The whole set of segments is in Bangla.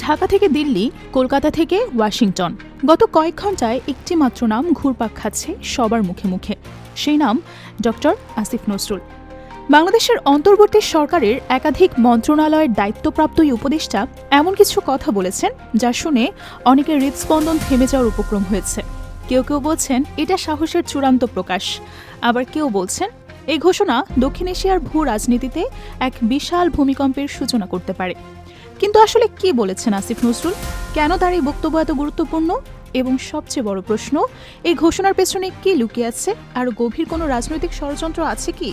ঢাকা থেকে দিল্লি, কলকাতা থেকে ওয়াশিংটন, গত কয়েক ঘন্টায় একটি মাত্র নাম ঘুরপাক খাচ্ছে সবার মুখে মুখে। সেই নাম ডক্টর আসিফ নজরুল। বাংলাদেশের অন্তর্বর্তী সরকারের একাধিক মন্ত্রণালয়ের দায়িত্বপ্রাপ্ত এই উপদেষ্টা এমন কিছু কথা বলেছেন যা শুনে অনেকের হৃদস্পন্দন থেমে যাওয়ার উপক্রম হয়েছে। কেউ কেউ বলছেন এটা সাহসের চূড়ান্ত প্রকাশ, আবার কেউ বলছেন এই ঘোষণা দক্ষিণ এশিয়ার ভূ রাজনীতিতে এক বিশাল ভূমিকম্পের সূচনা করতে পারে। কিন্তু আসলে কি বলেছেন আসিফ নজরুল? কেন তার এই বক্তব্য এত গুরুত্বপূর্ণ? এবং সবচেয়ে বড় প্রশ্ন, এই ঘোষণার পেছনে কি লুকিয়ে আছে? আর গভীর কোনো রাজনৈতিক ষড়যন্ত্র আছে কি?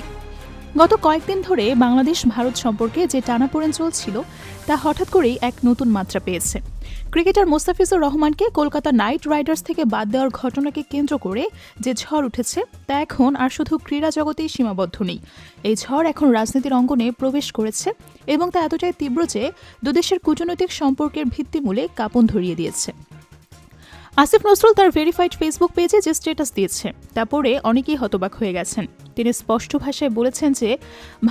গত কয়েকদিন ধরে বাংলাদেশ ভারত সম্পর্কে যে টানাপোড়েন চলছিল তা হঠাৎ করেই এক নতুন মাত্রা পেয়েছে। ক্রিকেটার মোস্তাফিজুর রহমানকে কলকাতা নাইট রাইডার্স থেকে বাদ দেওয়ার ঘটনাকে কেন্দ্র করে যে ঝড় উঠেছে তা এখন আর শুধু ক্রীড়া জগতেই সীমাবদ্ধ নেই। এই ঝড় এখন রাজনীতির অঙ্গনে প্রবেশ করেছে এবং তা এতটাই তীব্র যে দুদেশের কূটনৈতিক সম্পর্কের ভিত্তিমূলে কাঁপন ধরিয়ে দিয়েছে। আসিফ নজরুল তার ভেরিফাইড ফেসবুক পেজে যে স্ট্যাটাস দিয়েছে তা পড়ে অনেকেই হতবাক হয়ে গেছেন। তিনি স্পষ্ট ভাষায় বলেছেন যে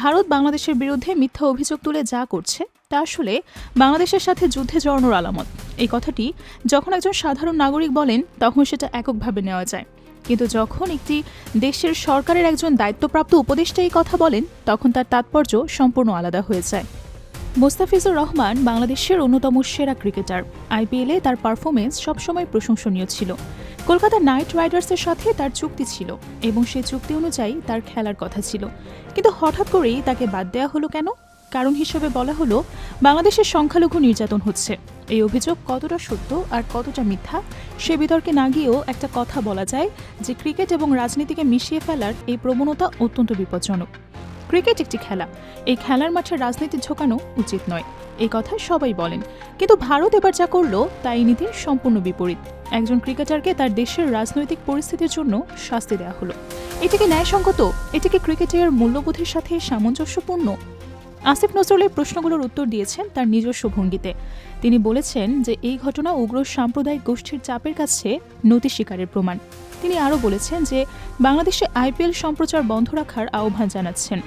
ভারত বাংলাদেশের বিরুদ্ধে মিথ্যা অভিযোগ তুলে যা করছে তা আসলে বাংলাদেশের সাথে যুদ্ধে জড়ানোর আলামত। এই কথাটি যখন একজন সাধারণ নাগরিক বলেন তখন সেটা এককভাবে নেওয়া যায়, কিন্তু যখন একটি দেশের সরকারের একজন দায়িত্বপ্রাপ্ত উপদেষ্টা এই কথা বলেন তখন তার তাৎপর্য সম্পূর্ণ আলাদা হয়ে যায়। মোস্তাফিজুর রহমান বাংলাদেশের অন্যতম সেরা ক্রিকেটার। আইপিএলে তার পারফরমেন্স সবসময় প্রশংসনীয় ছিল। কলকাতা নাইট রাইডার্সের সাথে তার চুক্তি ছিল এবং সেই চুক্তি অনুযায়ী তার খেলার কথা ছিল, কিন্তু হঠাৎ করেই তাকে বাদ দেওয়া হলো কেন? কারণ হিসেবে বলা হলো বাংলাদেশের সংখ্যালঘু নির্যাতন হচ্ছে। এই অভিযোগ কতটা সত্য আর কতটা মিথ্যা সে বিতর্কে না গিয়েও একটা কথা বলা যায় যে ক্রিকেট এবং রাজনীতিকে মিশিয়ে ফেলার এই প্রবণতা অত্যন্ত বিপজ্জনক। ক্রিকেট একটি খেলা, এই খেলার মাঠে রাজনীতি ঝোঁকানো উচিত নয়, এই কথা সবাই বলেন, কিন্তু ভারত এবার যা করলো তা এই নীতির সম্পূর্ণ বিপরীত। একজন ক্রিকেটারকে তার দেশের রাজনৈতিক পরিস্থিতির জন্য শাস্তি দেওয়া হলো। এটা কি ন্যায়সঙ্গত? এটা কি ক্রিকেটের মূল্যবোধের সাথে সামঞ্জস্যপূর্ণ? আসিফ নজরুলের প্রশ্নগুলোর উত্তর দিয়েছেন তার নিজস্ব ভঙ্গিতে। তিনি বলেছেন যে এই ঘটনা উগ্র সাম্প্রদায়িক গোষ্ঠীর চাপের কাছে নতি স্বীকারের প্রমাণ। তিনি আরও বলেছেন যে বাংলাদেশে আইপিএল সম্প্রচার বন্ধ রাখার আহ্বান জানাচ্ছেন।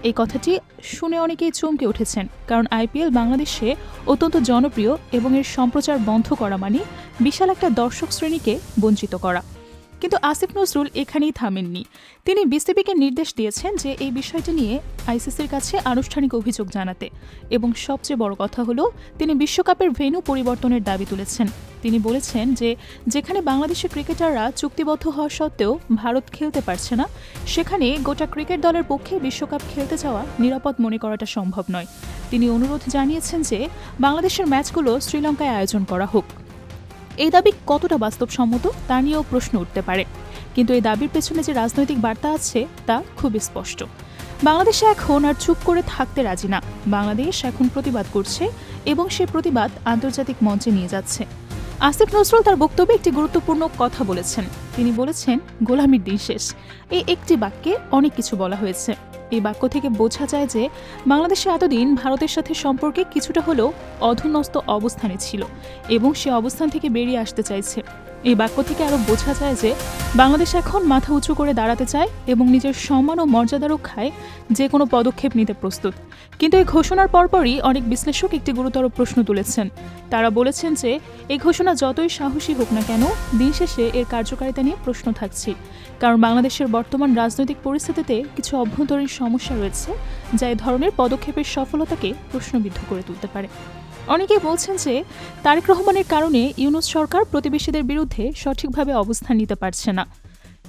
এই কথাটি শুনে অনেকেই চমকে উঠেছেন, কারণ আইপিএল বাংলাদেশে অত্যন্ত জনপ্রিয় এবং এর সম্প্রচার বন্ধ করা মানে বিশাল একটা দর্শক শ্রেণীকে বঞ্চিত করা। কিন্তু আসিফ নজরুল এখানেই থামেননি। তিনি বিসিবিকে নির্দেশ দিয়েছেন যে এই বিষয়টি নিয়ে আইসিসির কাছে আনুষ্ঠানিক অভিযোগ জানাতে, এবং সবচেয়ে বড় কথা হলো তিনি বিশ্বকাপের ভেন্যু পরিবর্তনের দাবি তুলেছেন। তিনি বলেছেন যে যেখানে বাংলাদেশের ক্রিকেটাররা চুক্তিবদ্ধ হওয়া সত্ত্বেও ভারত খেলতে পারছে না, সেখানে গোটা ক্রিকেট দলের পক্ষে বিশ্বকাপ খেলতে যাওয়া নিরাপদ মনে করাটা সম্ভব নয়। তিনি অনুরোধ জানিয়েছেন যে বাংলাদেশের ম্যাচগুলো শ্রীলঙ্কায় আয়োজন করা হোক। এই দাবি কতটা বাস্তবসম্মত তা নিয়েও প্রশ্ন উঠতে পারে, কিন্তু এই দাবির পেছনে যে রাজনৈতিক বার্তা আছে তা খুবই স্পষ্ট। বাংলাদেশে এখন আর চুপ করে থাকতে রাজি না। বাংলাদেশ এখন প্রতিবাদ করছে এবং সে প্রতিবাদ আন্তর্জাতিক মঞ্চে নিয়ে যাচ্ছে। আসিফ নজরুল তার বক্তব্যে একটি গুরুত্বপূর্ণ কথা বলেছেন। তিনি বলেছেন গোলামির দিন শেষ। এই একটি বাক্যে অনেক কিছু বলা হয়েছে। এই বাক্য থেকে বোঝা যায় যে বাংলাদেশে এতদিন ভারতের সাথে সম্পর্কে কিছুটা হলেও অধুন্যস্ত অবস্থানে ছিল এবং সে অবস্থান থেকে বেরিয়ে আসতে চাইছে। এই বাক্য থেকে আরও বোঝা যায় যে বাংলাদেশ এখন মাথা উঁচু করে দাঁড়াতে চায় এবং নিজের সম্মান ও মর্যাদা রক্ষায় যে কোনো পদক্ষেপ নিতে প্রস্তুত। কিন্তু এই ঘোষণার পরপরই অনেক বিশ্লেষক একটি গুরুতর প্রশ্ন তুলেছেন। তারা বলেছেন যে এই ঘোষণা যতই সাহসী হোক না কেন, দিন শেষে এর কার্যকারিতা নিয়ে প্রশ্ন থাকছে, কারণ বাংলাদেশের বর্তমান রাজনৈতিক পরিস্থিতিতে কিছু অভ্যন্তরীণ সমস্যা রয়েছে যা এই ধরনের পদক্ষেপের সফলতাকে প্রশ্নবিদ্ধ করে তুলতে পারে। অনেকেই বলছেন যে তারেক রহমানের কারণে ইউনূস সরকার প্রতিবেশীদের বিরুদ্ধে সঠিকভাবে অবস্থান নিতে পারছে না।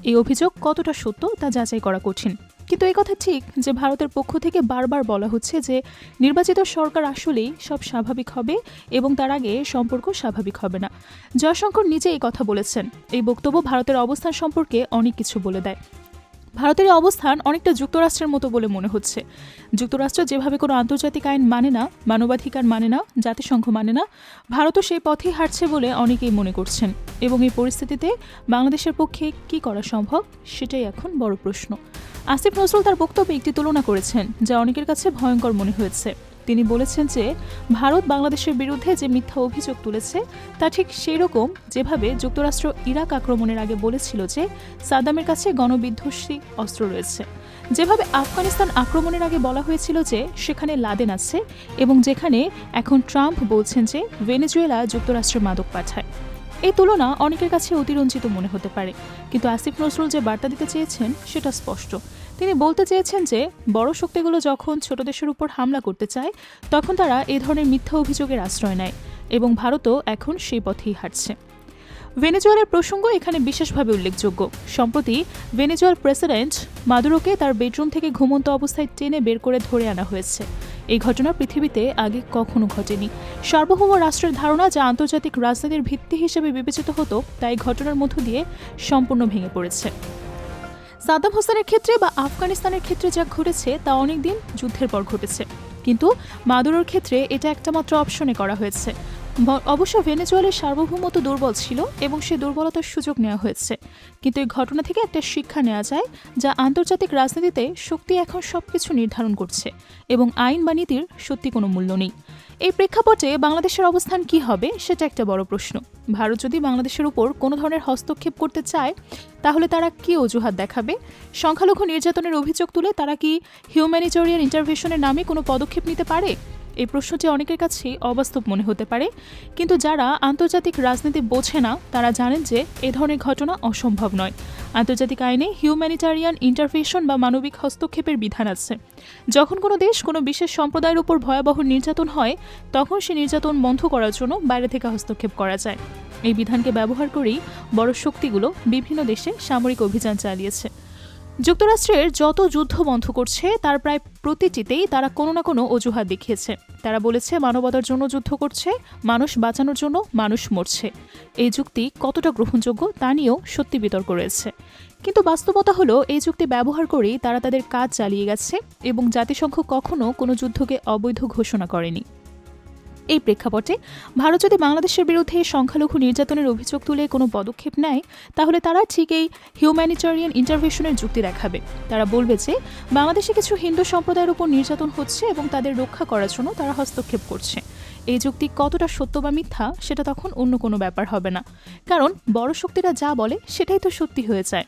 এই অভিযোগ কতটা সত্য তা যাচাই করা কঠিন, কিন্তু এই কথা ঠিক যে ভারতের পক্ষ থেকে বারবার বলা হচ্ছে যে নির্বাচিত সরকার আসলেই সব স্বাভাবিক হবে এবং তার আগে সম্পর্ক স্বাভাবিক হবে না। জয়শঙ্কর নিজে এই কথা বলেছেন। এই বক্তব্য ভারতের অবস্থান সম্পর্কে অনেক কিছু বলে দেয়। ভারতের এই অবস্থান অনেকটা যুক্তরাষ্ট্রের মতো বলে মনে হচ্ছে। যুক্তরাষ্ট্র যেভাবে কোনো আন্তর্জাতিক আইন মানে না, মানবাধিকার মানে না, জাতিসংঘ মানে না, ভারতও সেই পথেই হাঁটছে বলে অনেকেই মনে করছেন। এবং এই পরিস্থিতিতে বাংলাদেশের পক্ষে কি করা সম্ভব সেটাই এখন বড় প্রশ্ন। আসিফ নজরুল তার বক্তব্যে একটি তুলনা করেছেন যা অনেকের কাছে ভয়ঙ্কর মনে হয়েছে। তিনি বলেছেন যে ভারত বাংলাদেশের বিরুদ্ধে যে মিথ্যা অভিযোগ তুলেছে তা ঠিক সেই রকম যেভাবে যুক্তরাষ্ট্র ইরাক আক্রমণের আগে বলেছিল যে সাদ্দামের কাছে গণবিধ্বংসী অস্ত্র রয়েছে। যেভাবে আফগানিস্তান আক্রমণের আগে বলা হয়েছিল যে সেখানে লাদেন আছে এবং যেখানে এখন ট্রাম্প বলছেন যে ভেনেজুয়েলা যুক্তরাষ্ট্রে মাদক পাঠায়। এই তুলনা অনেকের কাছে অতিরঞ্জিত মনে হতে পারে, কিন্তু আসিফ নজরুল যে বার্তা দিতে চেয়েছেন সেটা স্পষ্ট। তিনি বলতে চেয়েছেন যে বড় শক্তিগুলো যখন ছোট দেশের উপর হামলা করতে চায় তখন তারা এই ধরনের মিথ্যা অভিযোগের আশ্রয় নেয় এবং ভারতও এখন সেই পথেই হাঁটছে। ভেনেজুয়েলার প্রসঙ্গ এখানে বিশেষভাবে উল্লেখযোগ্য। সম্প্রতি ভেনেজুয়েল প্রেসিডেন্ট মাদুরোকে তার বেডরুম থেকে ঘুমন্ত অবস্থায় টেনে বের করে ধরে আনা হয়েছে। এই ঘটনা পৃথিবীতে আগে কখনো ঘটেনি। সার্বভৌম রাষ্ট্রের ধারণা যা আন্তর্জাতিক রাজনীতির ভিত্তি হিসেবে বিবেচিত হতো তা এই ঘটনার মধ্য দিয়ে সম্পূর্ণ ভেঙে পড়েছে। সাদ্দাম হোসেনের ক্ষেত্রে বা আফগানিস্তানের ক্ষেত্রে যা ঘটেছে তা অনেকদিন যুদ্ধের পর ঘটেছে, কিন্তু মাদুরোর ক্ষেত্রে এটা একটা মাত্র অপশনে করা হয়েছে। অবশ্য ভেনেজুয়েলার সার্বভৌমত্ব দুর্বল ছিল এবং সে দুর্বলতার সুযোগ নেওয়া হয়েছে, কিন্তু এই ঘটনা থেকে একটা শিক্ষা নেওয়া যায় যা আন্তর্জাতিক রাজনীতিতে শক্তি এখন সবকিছু নির্ধারণ করছে এবং আইন বা নীতির সত্যি কোনো মূল্য নেই। এই প্রেক্ষাপটে বাংলাদেশের অবস্থান কি হবে সেটা একটা বড় প্রশ্ন। ভারত যদি বাংলাদেশের উপর কোনো ধরনের হস্তক্ষেপ করতে চায় তাহলে তারা কি অজুহাত দেখাবে? সংখ্যালঘু নির্যাতনের অভিযোগ তুলে তারা কি হিউম্যানিটেরিয়ান ইন্টারভেনশনের নামে কোনো পদক্ষেপ নিতে পারে? এই প্রশ্নটি অনেকের কাছে অবাস্তব মনে হতে পারে, কিন্তু যারা আন্তর্জাতিক রাজনীতি বোঝে না তারা জানেন যে এ ধরনের ঘটনা অসম্ভব নয়। আন্তর্জাতিক আইনে হিউম্যানিটেরিয়ান ইন্টারভেনশন বা মানবিক হস্তক্ষেপের বিধান আছে। যখন কোনো দেশ কোনো বিশেষ সম্প্রদায়ের উপর ভয়াবহ নির্যাতন হয় তখন সে নির্যাতন বন্ধ করার জন্য বাইরে থেকে হস্তক্ষেপ করা যায়। এই বিধানকে ব্যবহার করেই বড় শক্তিগুলো বিভিন্ন দেশে সামরিক অভিযান চালিয়েছে। যুক্তরাষ্ট্রের যত যুদ্ধ বন্ধ করছে তার প্রায় প্রতিটিতেই তারা কোনো না কোনো অজুহাত দেখিয়েছে। তারা বলেছে মানবতার জন্য যুদ্ধ করছে, মানুষ বাঁচানোর জন্য মানুষ মরছে। এই যুক্তি কতটা গ্রহণযোগ্য তা নিয়েও সত্যি বিতর্ক রয়েছে, কিন্তু বাস্তবতা হলো এই যুক্তি ব্যবহার করেই তারা তাদের কাজ চালিয়ে গেছে এবং জাতিসংঘ কখনো কোনো যুদ্ধকে অবৈধ ঘোষণা করেনি। এই প্রেক্ষাপটে ভারত যদি বাংলাদেশের বিরুদ্ধে সংখ্যালঘু নির্যাতনের অভিযোগ তুলে কোনো পদক্ষেপ নেয় তাহলে তারা ঠিক এই হিউম্যানিটেরিয়ান ইন্টারভেনশনের যুক্তি দেখাবে। তারা বলবে যে বাংলাদেশে কিছু হিন্দু সম্প্রদায়ের উপর নির্যাতন হচ্ছে এবং তাদের রক্ষা করার জন্য তারা হস্তক্ষেপ করছে। এই যুক্তি কতটা সত্য বা মিথ্যা সেটা তখন অন্য কোনো ব্যাপার হবে না, কারণ বড় শক্তিরা যা বলে সেটাই তো সত্যি হয়ে যায়।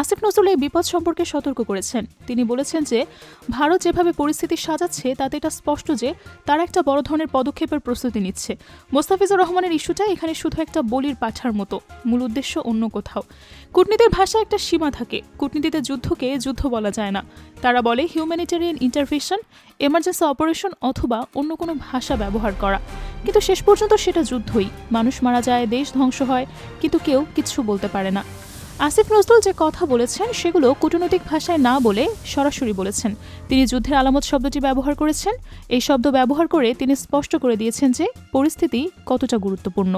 আসিফ নজরুল এই বিপদ সম্পর্কে সতর্ক করেছেন। তিনি বলেছেন যে ভারত যেভাবে পরিস্থিতি সাজাচ্ছে তাতে এটা স্পষ্ট যে তারা একটা বড় ধরনের পদক্ষেপের প্রস্তুতি নিচ্ছে। মোস্তাফিজুর রহমানের ইস্যুটা এখানে শুধু একটা বলির পাঠার মতো, মূল উদ্দেশ্য অন্য কোথাও। কূটনীতির ভাষায় একটা সীমা থাকে, কূটনীতিতে যুদ্ধকে যুদ্ধ বলা যায় না। তারা বলে হিউম্যানিটেরিয়ান ইন্টারভেনশন, এমার্জেন্সি অপারেশন অথবা অন্য কোনো ভাষা ব্যবহার করা, কিন্তু শেষ পর্যন্ত সেটা যুদ্ধই। মানুষ মারা যায়, দেশ ধ্বংস হয়, কিন্তু কেউ কিচ্ছু বলতে পারে না। আসিফ নজরুল যে কথা বলেছেন সেগুলো কূটনৈতিক ভাষায় না বলে সরাসরি বলেছেন। তিনি যুদ্ধের আলামত শব্দটি ব্যবহার করেছেন। এই শব্দ ব্যবহার করে তিনি স্পষ্ট করে দিয়েছেন যে পরিস্থিতি কতটা গুরুত্বপূর্ণ।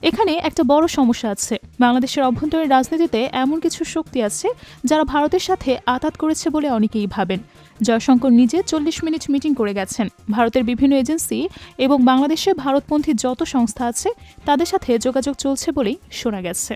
এখানে একটা বড় সমস্যা আছে। বাংলাদেশের অভ্যন্তরীণ রাজনীতিতে এমন কিছু শক্তি আছে যারা ভারতের সাথে আঘাত করেছে বলে অনেকেই ভাবেন। জয়শঙ্কর নিজে 40 মিনিট মিটিং করে গেছেন। ভারতের বিভিন্ন এজেন্সি এবং বাংলাদেশে ভারতপন্থী যত সংস্থা আছে তাদের সাথে যোগাযোগ চলছে বলেই শোনা গেছে।